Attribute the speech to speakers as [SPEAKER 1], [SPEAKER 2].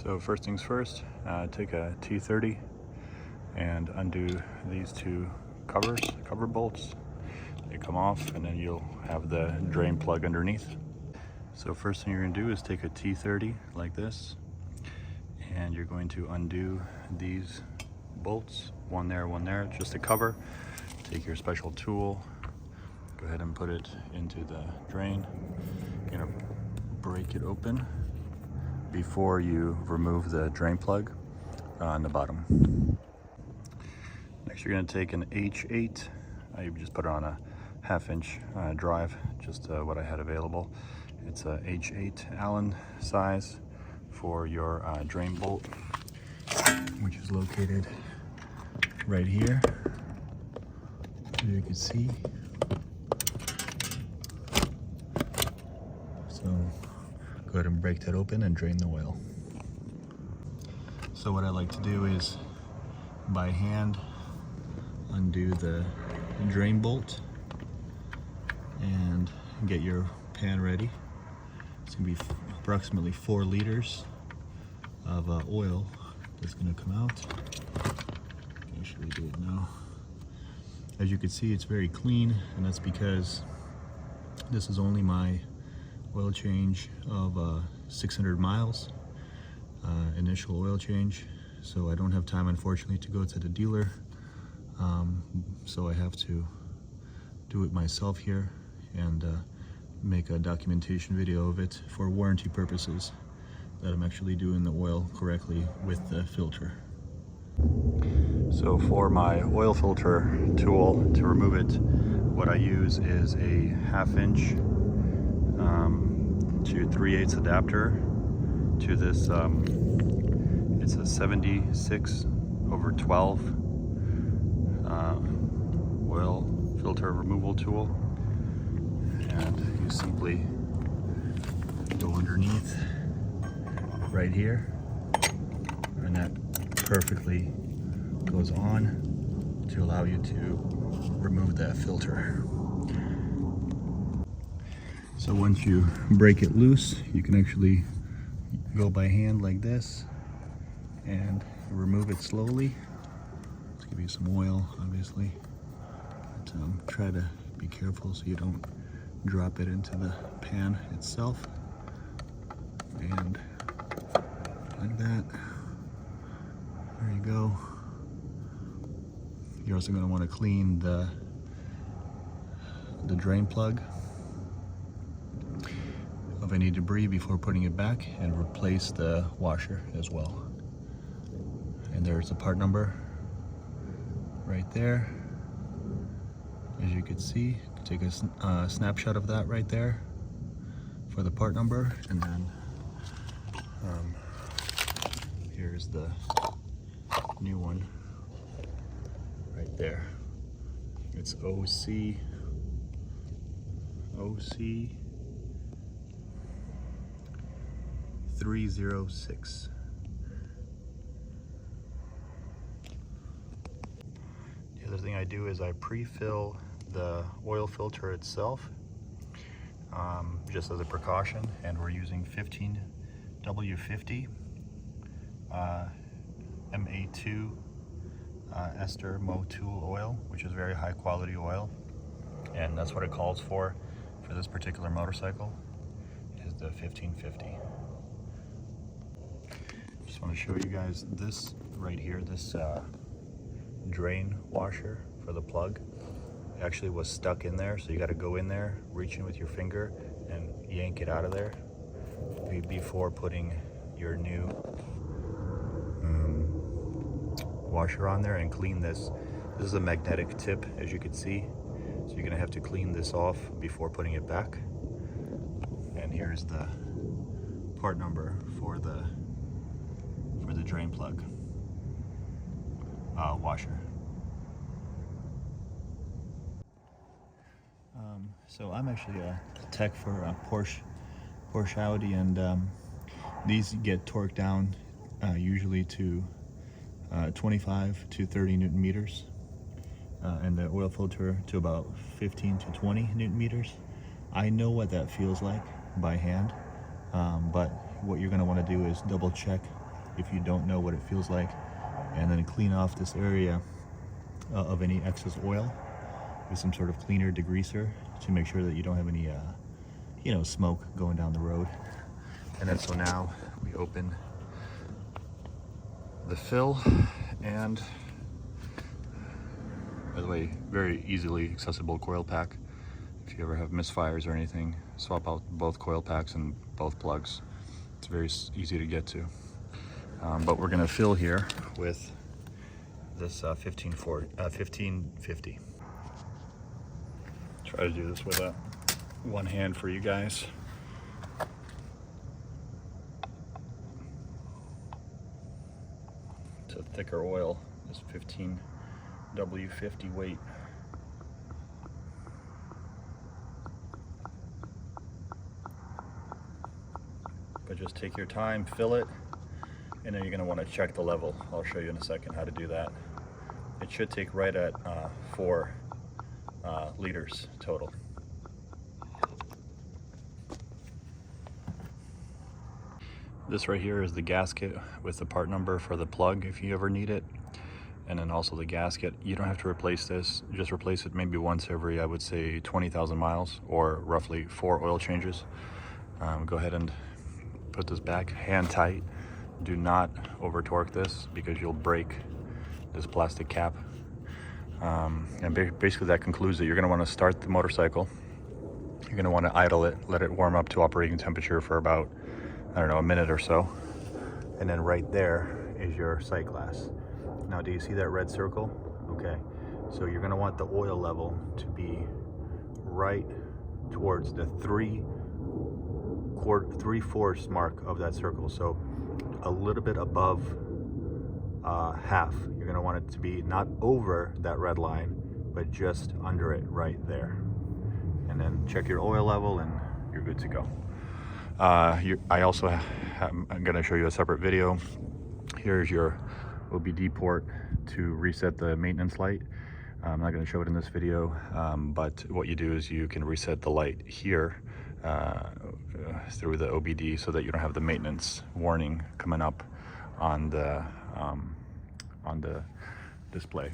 [SPEAKER 1] So first things first, take a T30 and undo these two cover bolts. They come off and then you'll have the drain plug underneath. So first thing you're going to do is take a T30 like this, and you're going to undo these bolts, one there, just a cover. Take your special tool, go ahead and put it into the drain. You're going to break it open before you remove the drain plug on the bottom. Next you're going to take an H8. You just put it on a 1/2 inch drive, just what I had available. It's a H8 Allen size for your drain bolt, which is located right here, as you can see. So go ahead and break that open and drain the oil. So what I like to do is by hand undo the drain bolt and get your pan ready. It's gonna be approximately 4 liters of oil that's gonna come out. I can actually do it now. As you can see, it's very clean, and that's because this is only my oil change of 600 miles, initial oil change. So I don't have time, unfortunately, to go to the dealer. So I have to do it myself here and make a documentation video of it for warranty purposes, that I'm actually doing the oil correctly with the filter. So for my oil filter tool, to remove it, what I use is a 1/2 inch to 3/8 adapter to this. It's a 76/12 oil filter removal tool, and you simply go underneath right here, and that perfectly goes on to allow you to remove that filter. So once you break it loose, you can actually go by hand like this and remove it slowly. Let's give you some oil, obviously, but try to be careful so you don't drop it into the pan itself. And like that, there you go. You're also going to want to clean the drain plug of any debris before putting it back, and replace the washer as well. And there's the part number right there. As you can see, take a snapshot of that right there for the part number, and then here's the new one right there. It's OC 306. The other thing I do is I pre-fill the oil filter itself, just as a precaution, and we're using 15W50 MA2 ester Motul oil, which is very high quality oil, and that's what it calls for this particular motorcycle, is the 1550. Just want to show you guys this right here, this drain washer for the plug. It actually was stuck in there, so you got to go in there, reach in with your finger and yank it out of there before putting your new washer on there, and clean this. This is a magnetic tip, as you can see, so you're gonna have to clean this off before putting it back. And here's the part number for the drain plug washer. So I'm actually a tech for Porsche Audi, and these get torqued down usually to 25 to 30 Newton meters, and the oil filter to about 15 to 20 Newton meters. I know what that feels like by hand, but what you're going to want to do is double check
[SPEAKER 2] if you don't know what it feels like, and then clean off this area of any excess oil with some sort of cleaner degreaser to make sure that you don't have any smoke going down the road. And then so now we open the fill, and by the way, very easily accessible coil pack. If you ever have misfires or anything, swap out both coil packs and both plugs. It's very easy to get to. But we're gonna fill here with this 1550. Try to do this with one hand for you guys. It's a thicker oil, this 15W50 weight. But just take your time, fill it, and then you're going to want to check the level. I'll show you in a second how to do that. It should take right at 4 liters total. This right here is the gasket with the part number for the plug if you ever need it. And then also the gasket. You don't have to replace this, just replace it maybe once every, I would say, 20,000 miles, or roughly 4 oil changes. Go ahead and put this back, hand tight. Do not over torque this because you'll break this plastic cap. And basically that concludes it. You're gonna wanna start the motorcycle. You're gonna wanna idle it, let it warm up to operating temperature for about, I don't know, a minute or so. And then right there is your sight glass. Now, do you see that red circle? Okay, so you're gonna want the oil level to be right towards the 3/4 mark of that circle. So a little bit above half. You're gonna want it to be not over that red line, but just under it right there. And then check your oil level and you're good to go. I'm gonna show you a separate video. Here's your OBD port to reset the maintenance light. I'm not going to show it in this video, but what you do is you can reset the light here through the OBD so that you don't have the maintenance warning coming up on the display.